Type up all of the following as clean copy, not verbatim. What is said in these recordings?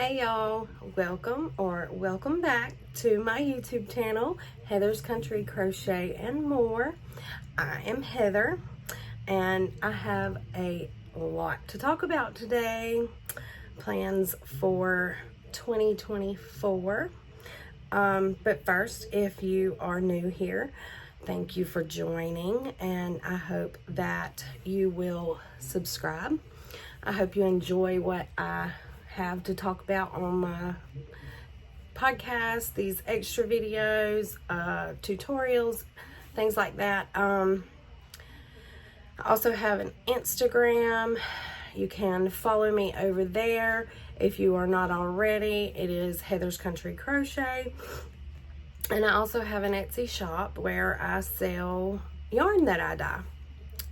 Hey y'all, welcome back to my YouTube channel, Heather's Country Crochet and More. I am Heather and I have a lot to talk about today. Plans for 2024. But first, if you are new here, thank you for joining and I hope that you will subscribe. I hope you enjoy what I have to talk about on my podcast, these extra videos, tutorials, things like that. I also have an Instagram. You can follow me over there if you are not already. It is Heather's Country Crochet. And I also have an Etsy shop where I sell yarn that I dye.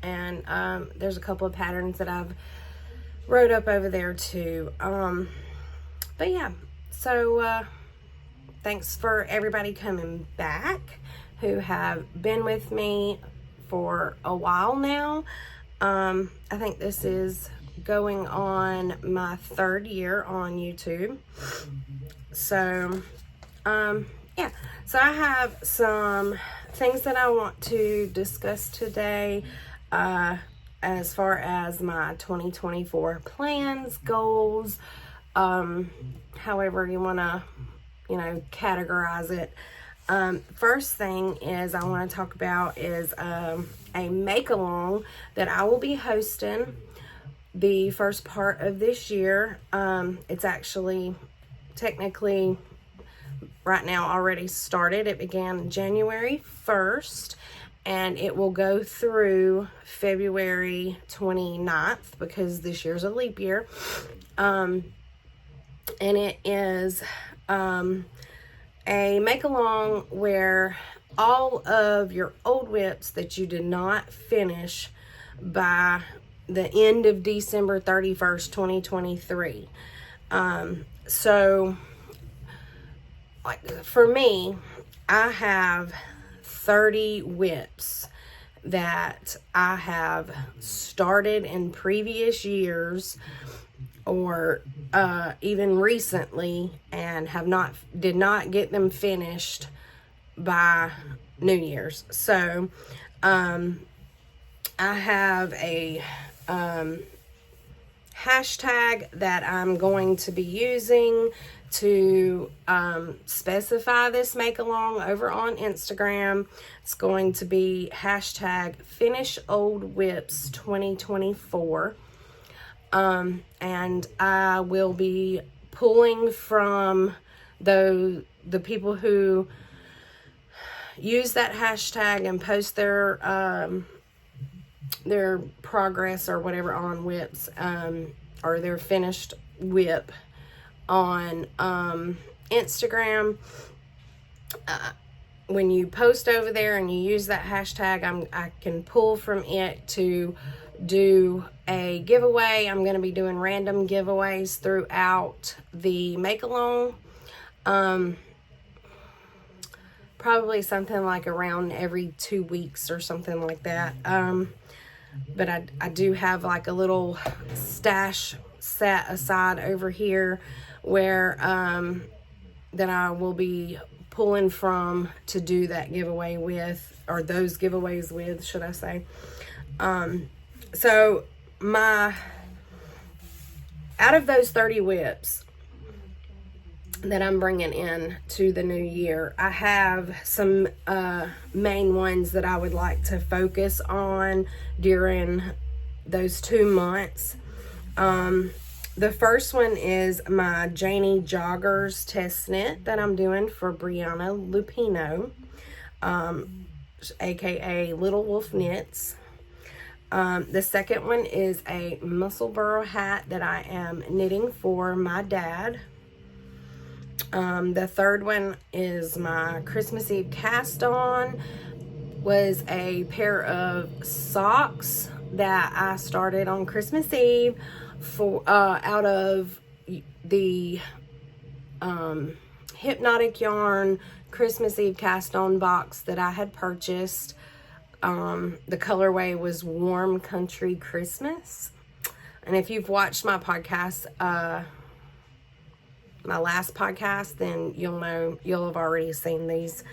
And there's a couple of patterns that I've wrote up over there too. But yeah, so thanks for everybody coming back who have been with me for a while now. I think this is going on my third year on YouTube. So yeah, so I have some things that I want to discuss today as far as my 2024 plans, goals, however you want to, categorize it. First thing is I want to talk about is a make-along that I will be hosting the first part of this year. It's actually technically right now already started. It began January 1st. And it will go through February 29th because this year's a leap year. And it is a make-along where all of your old whips that you did not finish by the end of December 31st, 2023. So, like for me, I have 30 whips that I have started in previous years or even recently and did not get them finished by New Year's. So I have a hashtag that I'm going to be using to specify this make along over on Instagram. It's going to be hashtag Finish Old Whips 2024. And I will be pulling from the people who use that hashtag and post their progress or whatever on whips, or their finished whip on Instagram. When you post over there and you use that hashtag, I can pull from it to do a giveaway. I'm going to be doing random giveaways throughout the make-along. Probably something like around every 2 weeks or something like that. But I do have like a little stash set aside over here where that I will be pulling from to do that giveaway with, or those giveaways with, should I say. So out of those 30 whips that I'm bringing in to the new year, I have some main ones that I would like to focus on during those 2 months. The first one is my Janie Joggers test knit that I'm doing for Briana Lupino, aka Little Wolf Knits. The second one is a Musselburgh hat that I am knitting for my dad. The third one is my Christmas Eve cast on, was a pair of socks that I started on Christmas Eve for out of the Hypnotic Yarn Christmas Eve cast on box that I had purchased. The colorway was Warm Country Christmas. And if you've watched my podcast my last podcast, then you'll have already seen these.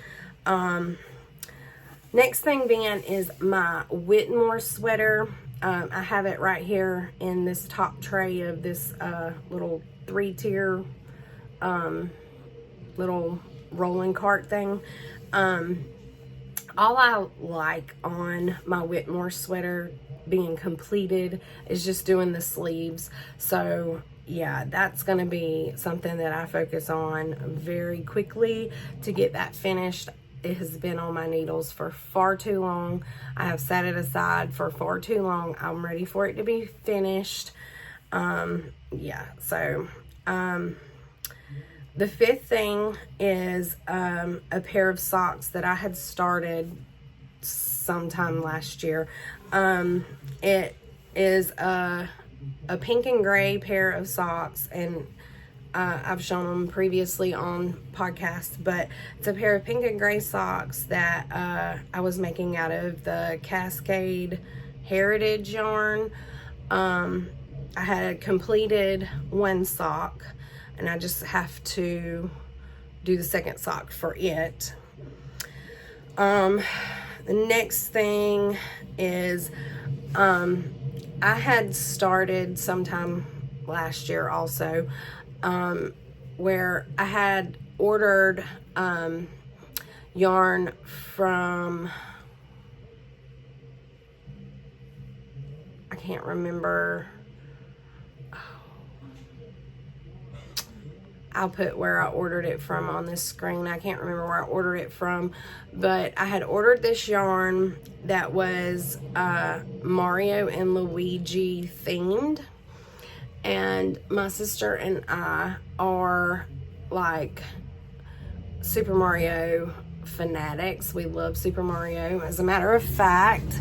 Next thing being is my Whitmoor sweater. I have it right here in this top tray of this little 3-tier little rolling cart thing. All I like on my Whitmoor sweater being completed is just doing the sleeves. So yeah, that's going to be something that I focus on very quickly to get that finished. It has been on my needles for far too long. I have set it aside for far too long. I'm ready for it to be finished. Yeah, so the fifth thing is a pair of socks that I had started sometime last year. It is a pink and gray pair of socks, and I've shown them previously on podcasts, but it's a pair of pink and gray socks that I was making out of the Cascade Heritage yarn. I had completed one sock, and I just have to do the second sock for it. The next thing is I had started sometime last year also, where I had ordered yarn from, I can't remember. I'll put where I ordered it from on this screen. I can't remember where I ordered it from, but I had ordered this yarn that was Mario and Luigi themed. And my sister and I are like Super Mario fanatics. We love Super Mario. As a matter of fact,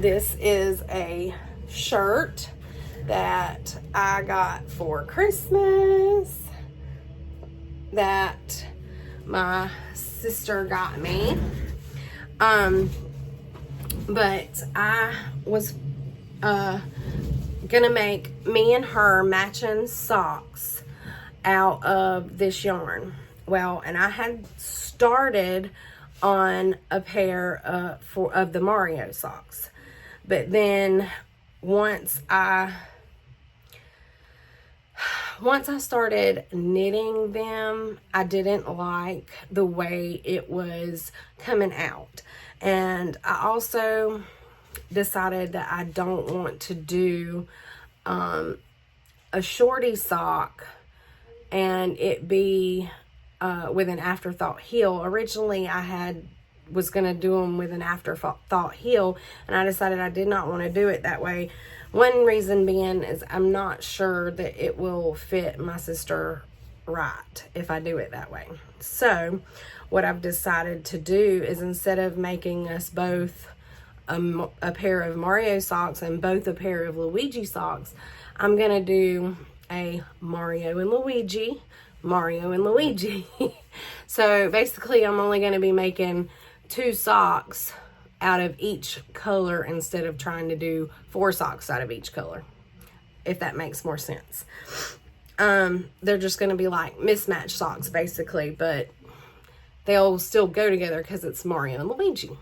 this is a shirt that I got for Christmas that my sister got me. But I was gonna make me and her matching socks out of this yarn. Well, and I had started on a pair of the Mario socks, but then once I started knitting them, I didn't like the way it was coming out. And I also decided that I don't want to do a shorty sock and it be with an afterthought heel. Originally I was going to do them with an afterthought heel, and I decided I did not want to do it that way. One reason being is I'm not sure that it will fit my sister right if I do it that way. So what I've decided to do is, instead of making us both a pair of Mario socks and both a pair of Luigi socks, I'm going to do a Mario and Luigi. So basically I'm only going to be making 2 socks out of each color instead of trying to do 4 socks out of each color, if that makes more sense. They're just going to be like mismatched socks basically, but they'll still go together because it's Mario and Luigi.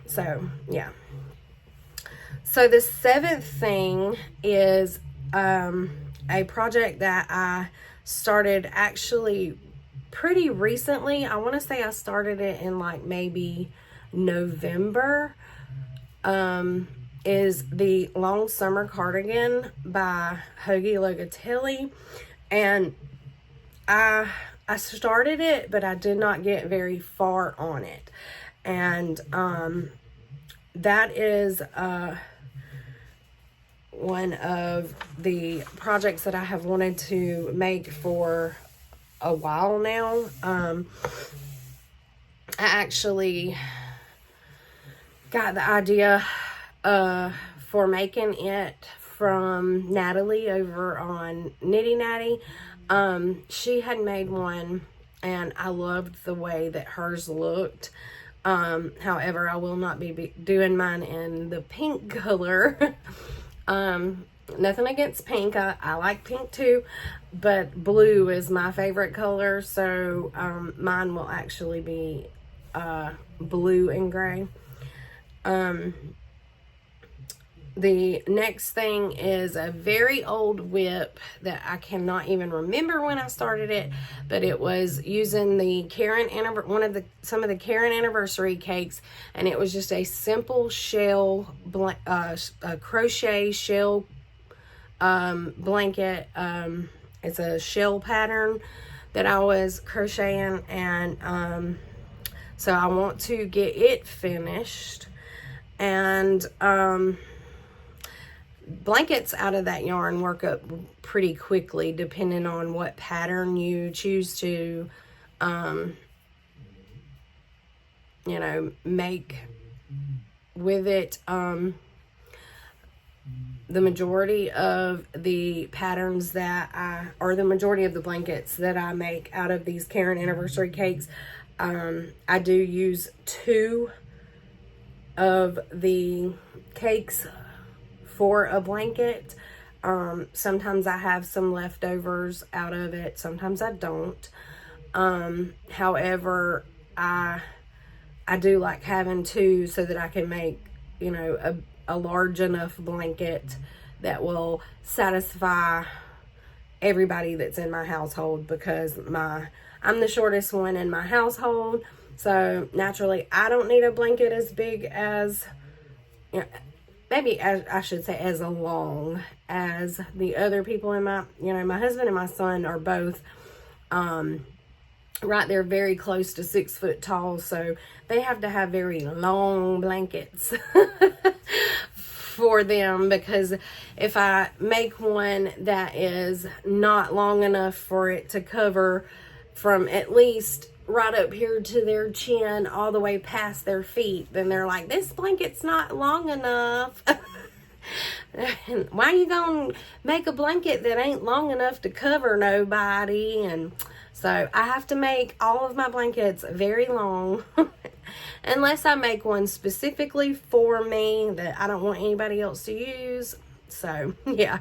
So yeah. So the 7th thing is a project that I started actually pretty recently. I want to say I started it in like maybe November. Is the Long Summer Cardigan by Locatelli, and I started it, but I did not get very far on it. And that is one of the projects that I have wanted to make for a while now. I actually got the idea for making it from Natalie over on Nitty Natty. She had made one and I loved the way that hers looked. However, I will not be doing mine in the pink color. Nothing against pink. I like pink too, but blue is my favorite color, so mine will actually be blue and gray. The next thing is a very old whip that I cannot even remember when I started it, but it was using the some of the Caron anniversary cakes, and it was just a simple shell a crochet shell blanket. It's a shell pattern that I was crocheting, and so I want to get it finished. And blankets out of that yarn work up pretty quickly depending on what pattern you choose to you know, make with it. The majority of the patterns or the majority of the blankets that I make out of these Caron anniversary cakes, I do use 2 of the cakes for a blanket. Sometimes I have some leftovers out of it, sometimes I don't. However, I do like having 2 so that I can make, you know, a large enough blanket that will satisfy everybody that's in my household, because I'm the shortest one in my household, so naturally I don't need a blanket as big as, you know, maybe I should say as long as the other people in my, you know, my husband and my son are both right there very close to 6 foot tall, so they have to have very long blankets for them, because if I make one that is not long enough for it to cover from at least right up here to their chin all the way past their feet, then they're like, this blanket's not long enough. Why are you gonna make a blanket that ain't long enough to cover nobody? And so I have to make all of my blankets very long unless I make one specifically for me that I don't want anybody else to use. So yeah,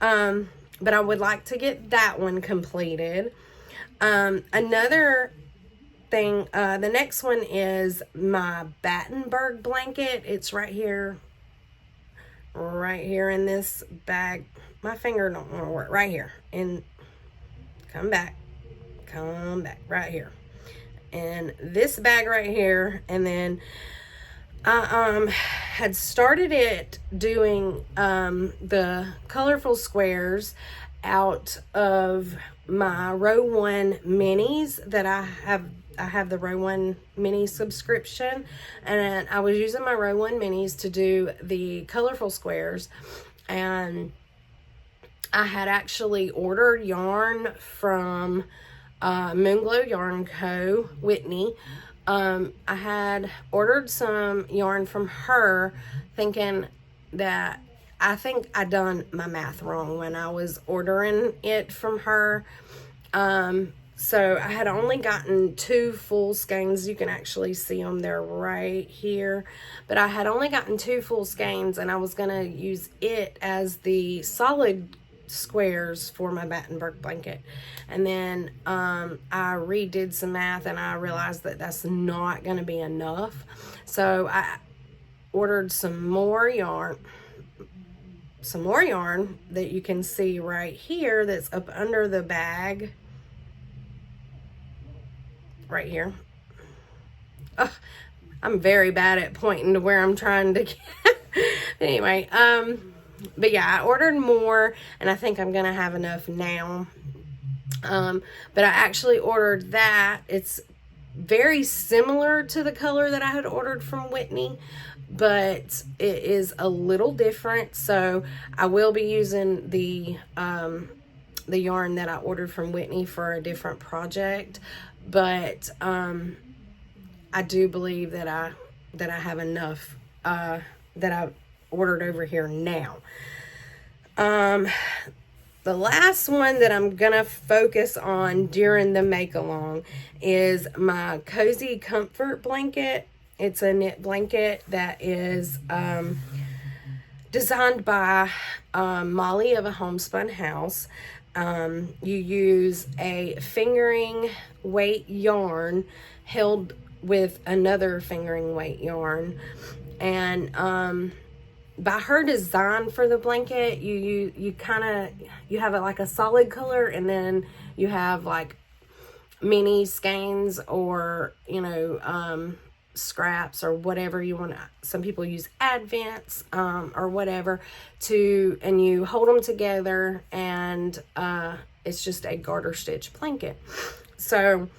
but I would like to get that one completed. Another thing, the next one is my Battenburg blanket. It's right here in this bag. My finger don't want to work. Right here, and come back right here, and this bag right here. And then I had started it doing the colorful squares out of my row 1 minis that I have the row 1 mini subscription, and I was using my row 1 minis to do the colorful squares. And I had actually ordered yarn from Moonglow Yarn Co. Whitney. I had ordered some yarn from her, thinking that, I think I done my math wrong when I was ordering it from her. So I had only gotten 2 full skeins. You can actually see them, they're right here. But I had only gotten 2 full skeins, and I was going to use it as the solid squares for my Battenburg blanket. And then I redid some math, and I realized that that's not going to be enough. So I ordered some more yarn that you can see right here, that's up under the bag right here. Oh, I'm very bad at pointing to where I'm trying to get. Anyway, but yeah, I ordered more, and I think I'm gonna have enough now. But I actually ordered that. It's very similar to the color that I had ordered from Whitney, but it is a little different. So I will be using the yarn that I ordered from Whitney for a different project. But I do believe that I have enough that I've ordered over here now. The last one that I'm gonna focus on during the make along is my Cozy Comfort blanket. It's a knit blanket that is designed by Molly of a Homespun House. You use a fingering weight yarn held with another fingering weight yarn, and by her design for the blanket, you have it like a solid color, and then you have like mini skeins, or scraps, or whatever you want. Some people use advents or whatever, and you hold them together, and it's just a garter stitch blanket. So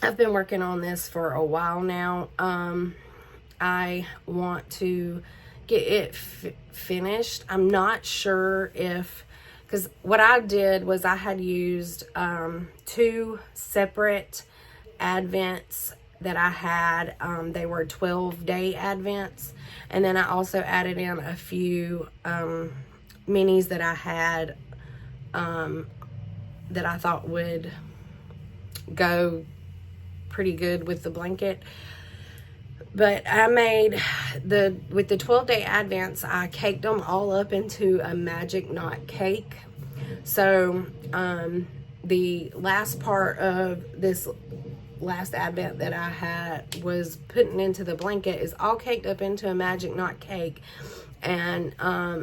I've been working on this for a while now. I want to get it finished. I'm not sure if, because what I did was I had used 2 separate advents that I had. They were 12-day advents, and then I also added in a few minis that I had that I thought would go pretty good with the blanket. But I made with the 12-day advents, I caked them all up into a magic knot cake. So the last part of this last advent that I had was putting into the blanket is all caked up into a magic knot cake. And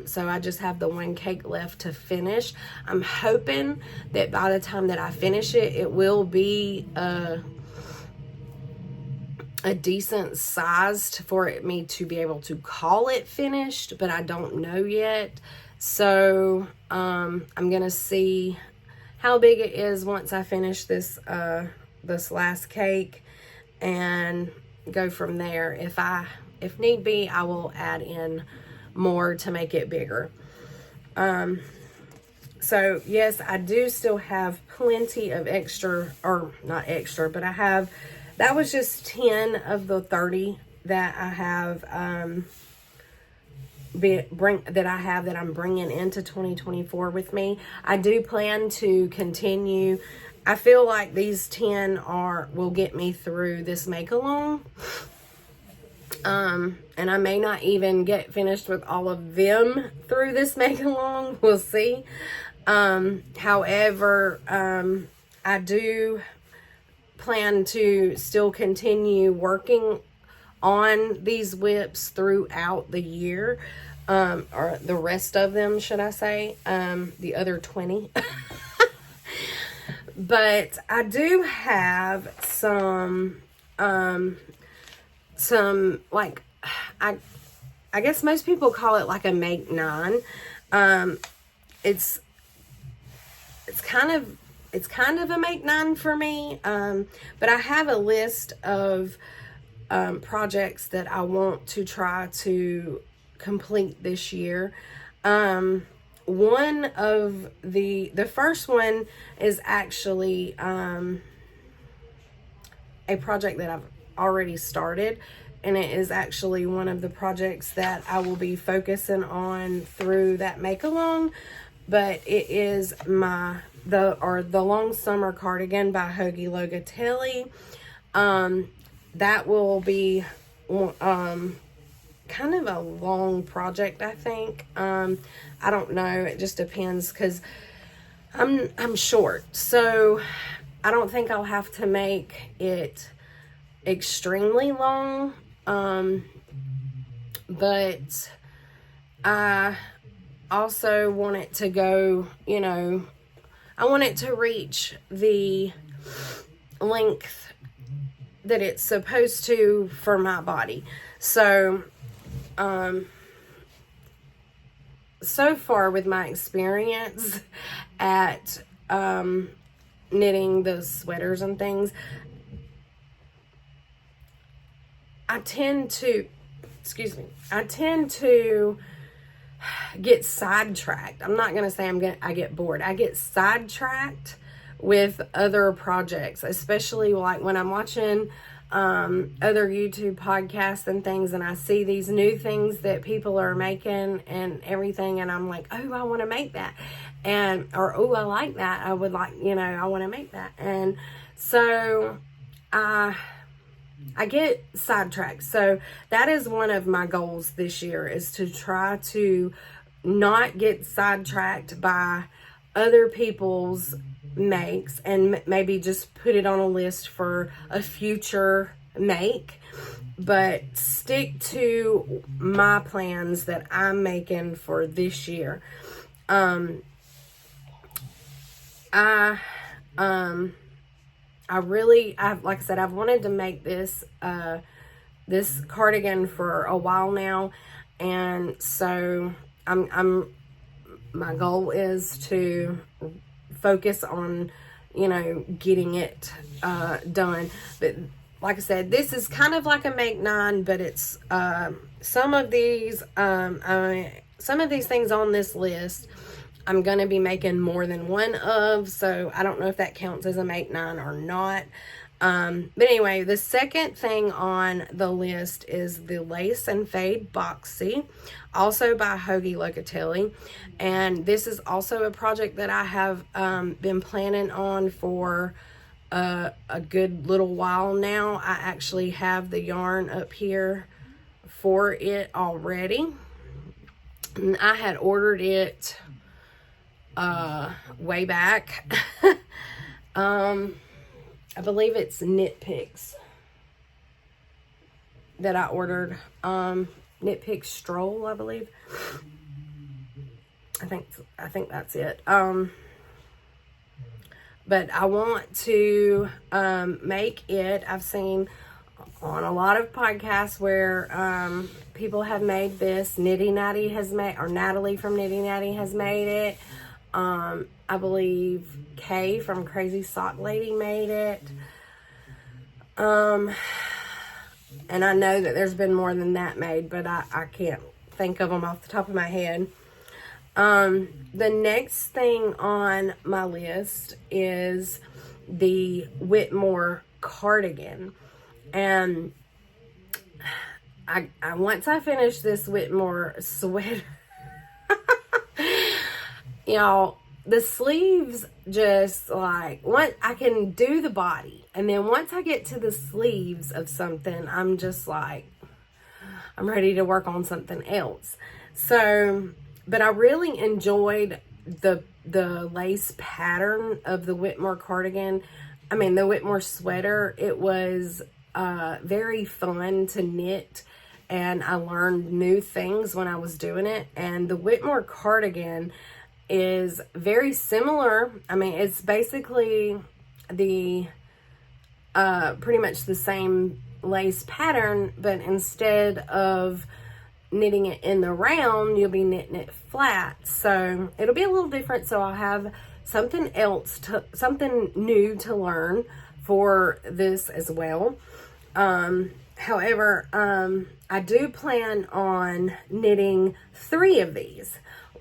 so I just have the one cake left to finish. I'm hoping that by the time that I finish it, it will be a decent sized for me to be able to call it finished, but I don't know yet. So I'm gonna see how big it is once I finish this this last cake, and go from there. If need be, I will add in more to make it bigger. So yes, I do still have plenty of extra, or not extra, but I have, that was just 10 of the 30 that I have that I'm bringing into 2024 with me. I do plan to continue. I feel like these 10 will get me through this make along. And I may not even get finished with all of them through this make along. We'll see. However, I do plan to still continue working on these whips throughout the year, or the rest of them, should I say, the other 20. But I do have some like, I guess most people call it like a make 9. It's kind of a make 9 for me. But I have a list of projects that I want to try to complete this year. One of the first one is actually a project that I've already started, and it is actually one of the projects that I will be focusing on through that make along. But it is the Long Summer Cardigan by Hoagie Locatelli. That will be kind of a long project, I think. I don't know, it just depends, because I'm short, so I don't think I'll have to make it extremely long. But I also want it to go, I want it to reach the length that it's supposed to for my body. So so far with my experience at knitting the sweaters and things, I tend to get sidetracked. I'm not gonna say I get bored. I get sidetracked with other projects, especially like when I'm watching other YouTube podcasts and things, and I see these new things that people are making and everything, and I'm like, oh, I want to make that, or oh, I like that, I would like, I want to make that. And so I I get sidetracked. So that is one of my goals this year, is to try to not get sidetracked by other people's makes, and maybe just put it on a list for a future make, but stick to my plans that I'm making for this year. Like I said, I've wanted to make this this cardigan for a while now, and so my goal is to focus on, you know, getting it done. But like I said, this is kind of like a make 9, but it's some of these things on this list I'm going to be making more than one of, so I don't know if that counts as a make 9 or not. But anyway, the second thing on the list is the Lace and Fade Boxy, also by Hoagie Locatelli. And this is also a project that I have been planning on for a good little while now. I actually have the yarn up here for it already. And I had ordered it way back. I believe it's Knit Picks that I ordered. Knit Picks Stroll, I believe. I think that's it. But I want to make it. I've seen on a lot of podcasts where people have made this. Nitty Natty has made, or Natalie from Nitty Natty has made it. I believe Kay from Crazy Sock Lady made it. And I know that there's been more than that made, but I can't think of them off the top of my head. The next thing on my list is the Whitmoor cardigan. And once I finish this Whitmoor sweater, y'all, the sleeves just like, I can do the body, and then once I get to the sleeves of something, I'm just like, I'm ready to work on something else. So, but I really enjoyed the lace pattern of the Whitmoor cardigan. I mean, the Whitmoor sweater. It was very fun to knit, and I learned new things when I was doing it. And the Whitmoor cardigan is very similar. I mean, it's basically the pretty much the same lace pattern, but instead of knitting it in the round, you'll be knitting it flat. So it'll be a little different. So I'll have something else, something new to learn for this as well. However, I do plan on knitting 3 of these.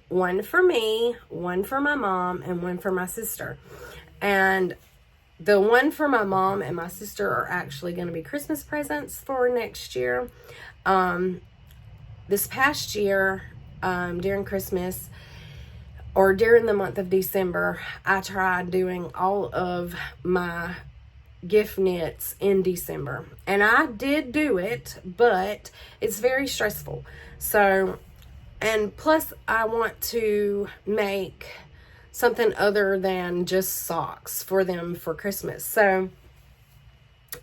One for me, one for my mom, and one for my sister. And the one for my mom and my sister are actually going to be Christmas presents for next year. This past year, during Christmas, or during the month of December, I tried doing all of my gift knits in December. And I did do it, but it's very stressful. So, and plus I want to make something other than just socks for them for Christmas. So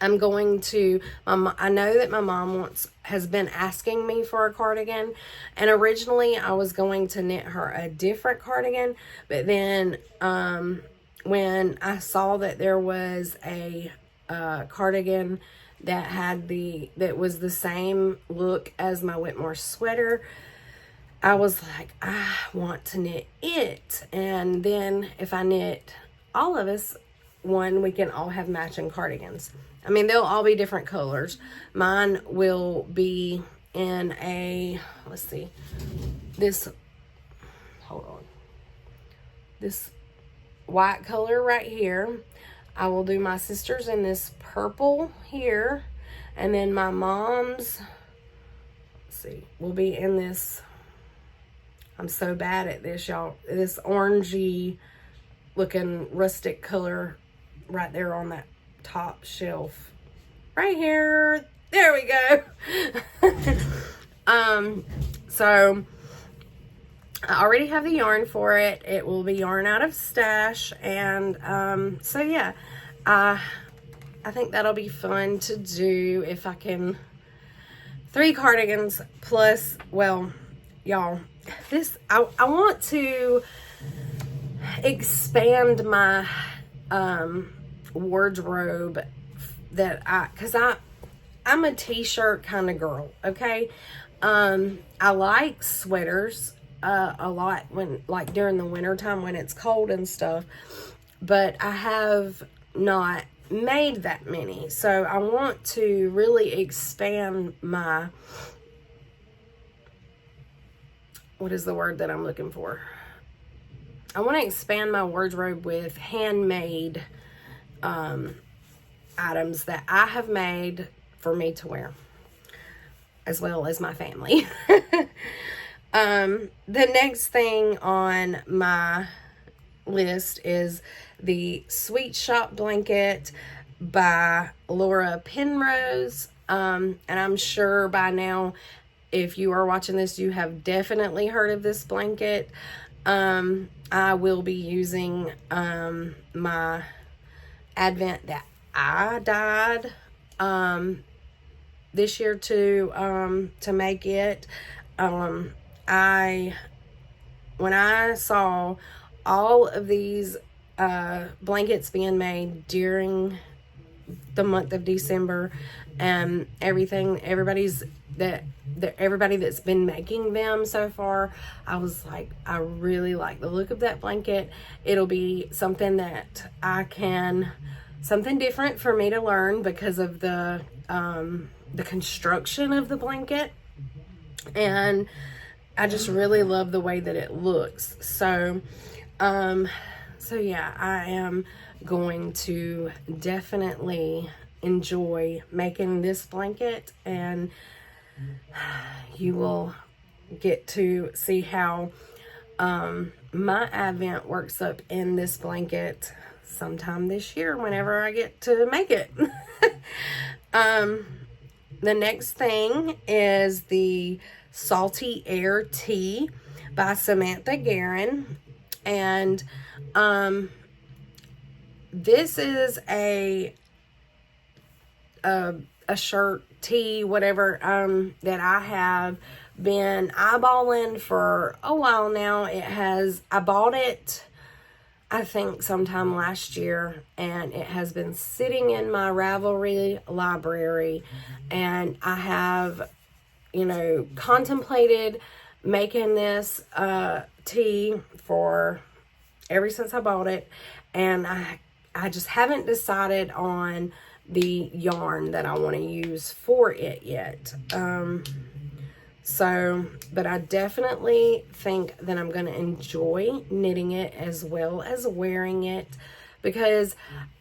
I'm going to, I know that my mom has been asking me for a cardigan, and originally I was going to knit her a different cardigan, but then when I saw that there was a cardigan that was the same look as my Whitmoor sweater, I was like, I want to knit it. And then if I knit all of us one, we can all have matching cardigans. I mean, they'll all be different colors. Mine will be in a, let's see, this white color right here. I will do my sister's in this purple here. And then my mom's, let's see, will be in this, I'm so bad at this, y'all, this orangey looking rustic color right there on that top shelf. right here. There we go. So I already have the yarn for it. It will be yarn out of stash. And so yeah, I think that'll be fun to do if I can. 3 cardigans plus, well, y'all, this, I want to expand my wardrobe that because I'm a t-shirt kind of girl, okay? I like sweaters a lot when, like, during the winter time when it's cold and stuff, but I have not made that many. So I want to really expand my, what is the word that I'm looking for? I want to expand my wardrobe with handmade items that I have made for me to wear, as well as my family. The next thing on my list is the Sweet Shop blanket by Laura Penrose. And I'm sure by now, if you are watching this, you have definitely heard of this blanket. I will be using my advent that I dyed this year to make it. When I saw all of these blankets being made during the month of December, and everybody that's been making them so far, I was like, I really like the look of that blanket. It'll be something that something different for me to learn because of the construction of the blanket, and I just really love the way that it looks. So yeah, I am going to definitely enjoy making this blanket, and you will get to see how my advent works up in this blanket sometime this year whenever I get to make it. The next thing is the Salty Air Tea by Samantha Guerin, and this is a shirt, tee, whatever, that I have been eyeballing for a while now. I bought it, I think, sometime last year, and it has been sitting in my Ravelry library, and I have, contemplated making this tee for ever since I bought it, and I just haven't decided on the yarn that I want to use for it yet. But I definitely think that I'm going to enjoy knitting it as well as wearing it, because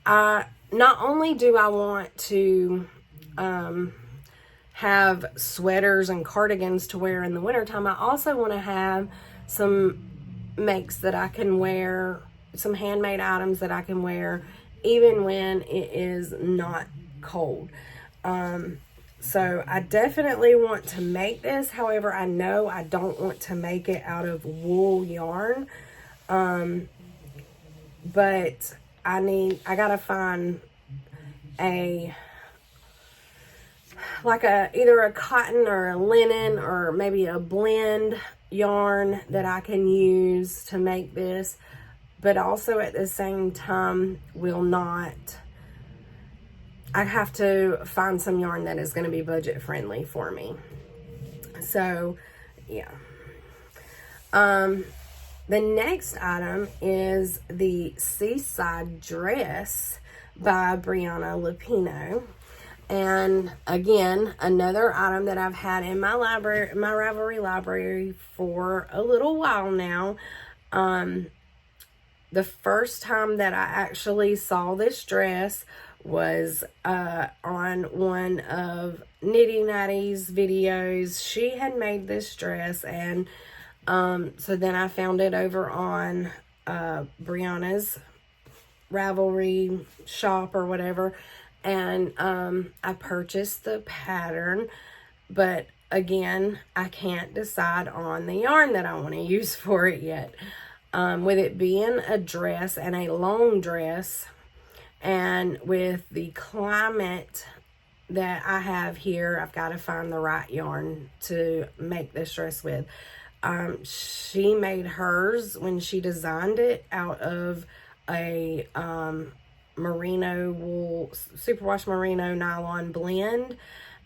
not only do I want to have sweaters and cardigans to wear in the wintertime, I also want to have some makes that I can wear, some handmade items that I can wear even when it is not cold. So I definitely want to make this. However, I know I don't want to make it out of wool yarn. But I gotta find either a cotton or a linen or maybe a blend yarn that I can use to make this, but also at the same time I have to find some yarn that is going to be budget friendly for me. So yeah. The next item is the Seaside Dress by Briana Lupino. And again, another item that I've had in my library, my Ravelry library, for a little while now. The first time that I actually saw this dress was on one of Nitty Natty's videos. She had made this dress, and so then I found it over on Briana's Ravelry shop or whatever, and I purchased the pattern, but again, I can't decide on the yarn that I want to use for it yet. With it being a dress and a long dress, and with the climate that I have here, I've got to find the right yarn to make this dress with. She made hers when she designed it out of a merino wool, superwash merino nylon blend,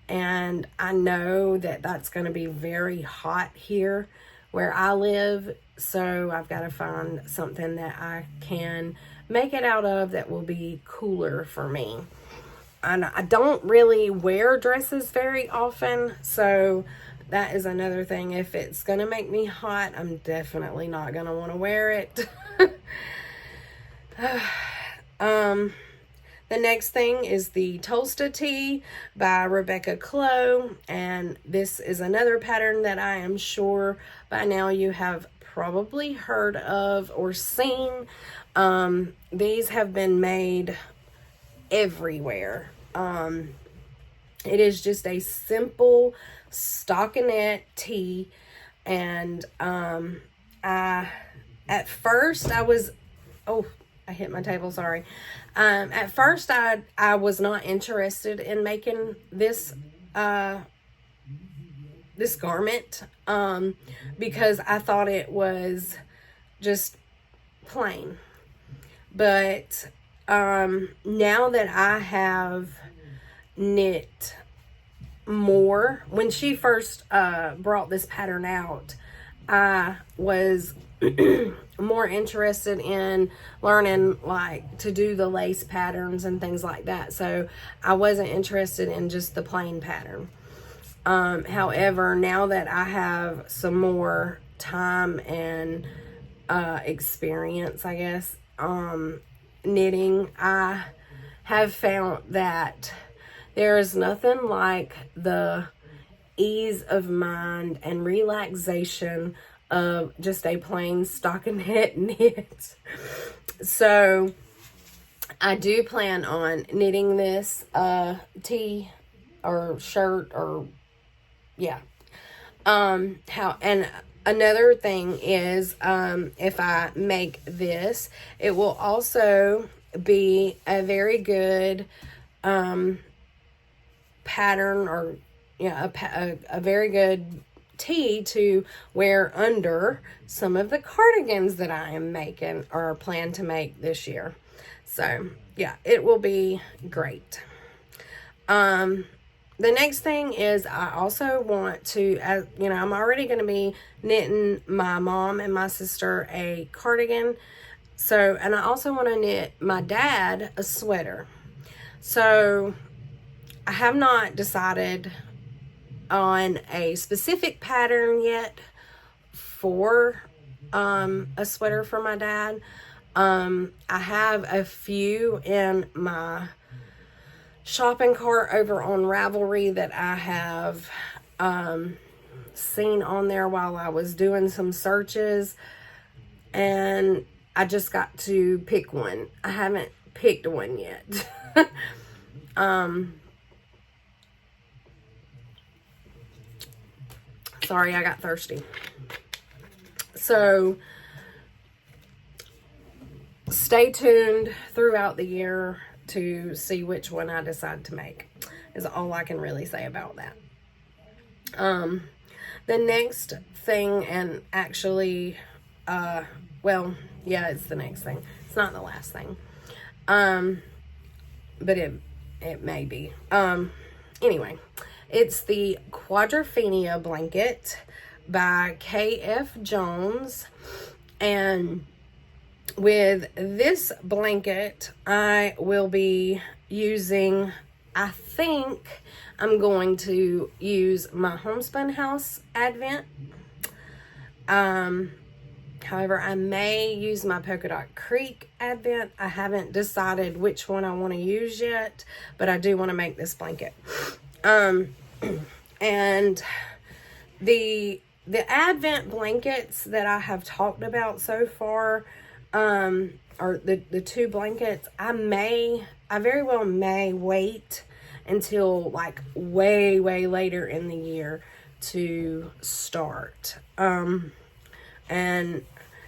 and I know that that's going to be very hot here where I live, so I've got to find something that I can make it out of that will be cooler for me. And I don't really wear dresses very often, so that is another thing. If it's going to make me hot, I'm definitely not going to want to wear it. The next thing is the Tolsta Tee by Rebecca Clow, and this is another pattern that I am sure by now you have probably heard of or seen. These have been made everywhere. It is just a simple stockinette tee, and at first I was, oh, I hit my table, sorry. At first I was not interested in making this this garment because I thought it was just plain. But now that I have knit more, when she first brought this pattern out, I was more interested in learning like to do the lace patterns and things like that, so I wasn't interested in just the plain pattern. However, now that I have some more time and experience, I guess, knitting, I have found that there is nothing like the ease of mind and relaxation of just a plain stockinette knit. So I do plan on knitting this tee or shirt, or yeah. And another thing is, if I make this, it will also be a very good pattern, or a very good tee to wear under some of the cardigans that I am making or plan to make this year. So yeah, it will be great. The next thing is I also want to, I'm already going to be knitting my mom and my sister a cardigan. So, and I also want to knit my dad a sweater. So I have not decided on a specific pattern yet for a sweater for my dad. I have a few in my shopping cart over on Ravelry that I have seen on there while I was doing some searches, and I just got to pick one. I haven't picked one yet. Sorry, I got thirsty. So stay tuned throughout the year to see which one I decide to make, is all I can really say about that. The next thing, and actually, well, yeah, it's the next thing. It's not the last thing. But it may be. Anyway, it's the Quadrophenia blanket by K.F. Jones, and with this blanket, I will be using, I think I'm going to use my Homespun House Advent. However, I may use my Polka Dot Creek Advent. I haven't decided which one I want to use yet, but I do want to make this blanket. And the Advent blankets that I have talked about so far, or the 2 blankets, I very well may wait until like way later in the year to start. And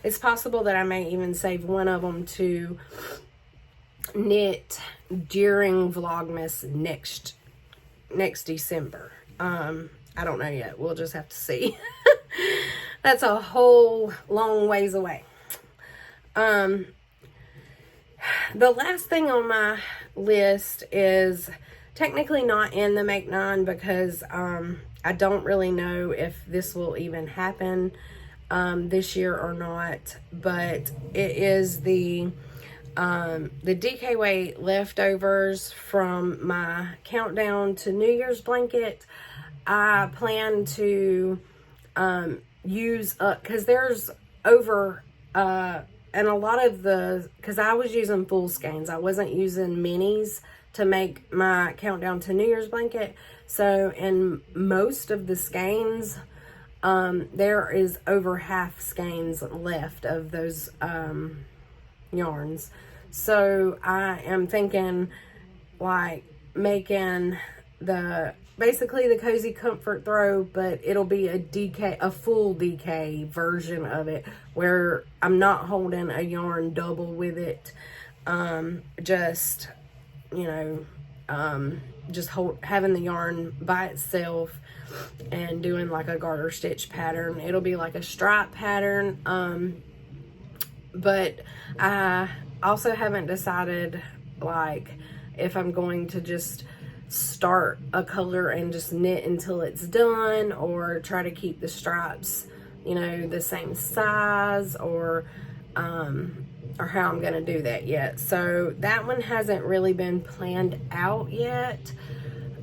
it's possible that I may even save one of them to knit during Vlogmas next December. I don't know yet. We'll just have to see. That's a whole long ways away. The last thing on my list is technically not in the Make 9 because I don't really know if this will even happen this year or not, but it is the DK weight leftovers from my countdown to New Year's blanket. I plan to use up, because there's over and a lot of because I was using full skeins, I wasn't using minis to make my countdown to New Year's blanket. So in most of the skeins, there is over half skeins left of those yarns. So I am thinking like making basically the Cozy Comfort Throw, but it'll be a full DK version of it where I'm not holding a yarn double with it. Just, you know, just having the yarn by itself and doing like a garter stitch pattern. It'll be like a stripe pattern. But I also haven't decided like if I'm going to just start a color and just knit until it's done, or try to keep the stripes, you know, the same size, or how I'm gonna do that yet. So that one hasn't really been planned out yet.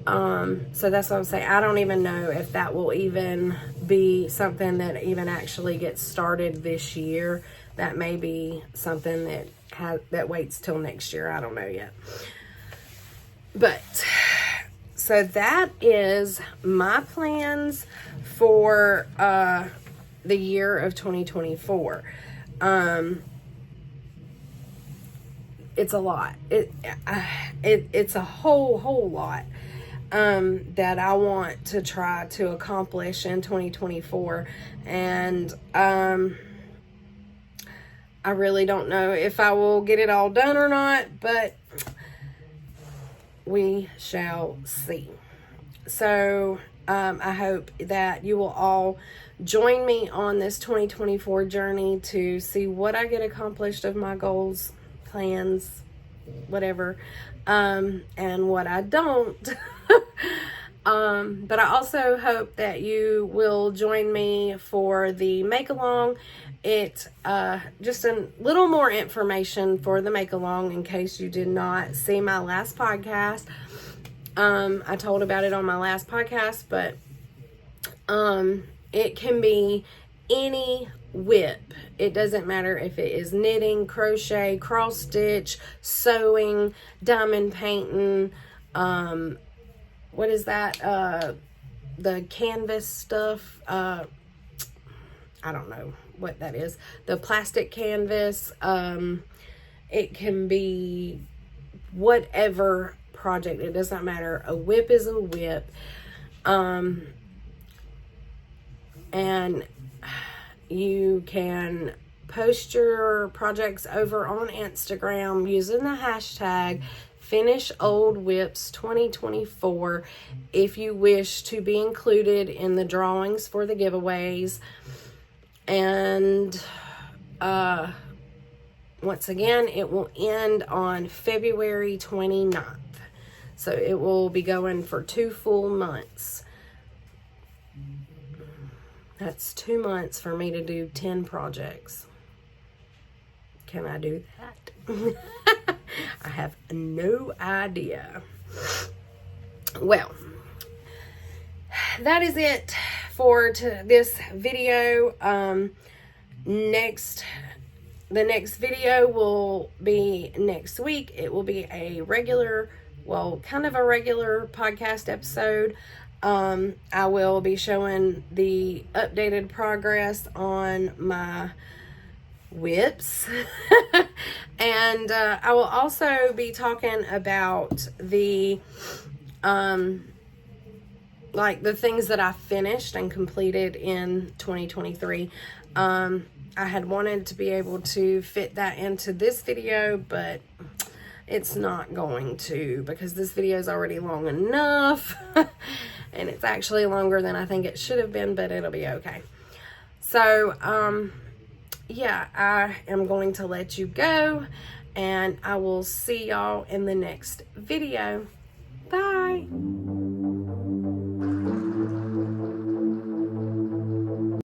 So that's what I'm saying. I don't even know if that will even be something that even actually gets started this year. That may be something that waits till next year. I don't know yet. But so that is my plans for the year of 2024. It's a lot. It's a whole lot that I want to try to accomplish in 2024, and I really don't know if I will get it all done or not, but we shall see. So I hope that you will all join me on this 2024 journey to see what I get accomplished of my goals, plans, whatever, and what I don't. But I also hope that you will join me for the make along. It's just a little more information for the make along in case you did not see my last podcast. I told about it on my last podcast, but it can be any whip. It doesn't matter if it is knitting, crochet, cross stitch, sewing, diamond painting, what is that, the canvas stuff, I don't know what that is, the plastic canvas. It can be whatever project, it doesn't matter. A whip is a whip. And you can post your projects over on Instagram using the hashtag Finish Old Whips 2024 if you wish to be included in the drawings for the giveaways. And once again, it will end on February 29th. So it will be going for 2 full months. That's 2 months for me to do 10 projects. Can I do that? I have no idea. Well, that is it for this video. The next video will be next week. It will be a regular, well, kind of a regular podcast episode. I will be showing the updated progress on my whips. And I will also be talking about the like the things that I finished and completed in 2023. I had wanted to be able to fit that into this video, but it's not going to, because this video is already long enough. And it's actually longer than I think it should have been, but it'll be okay. So, yeah, I am going to let you go, and I will see y'all in the next video. Bye.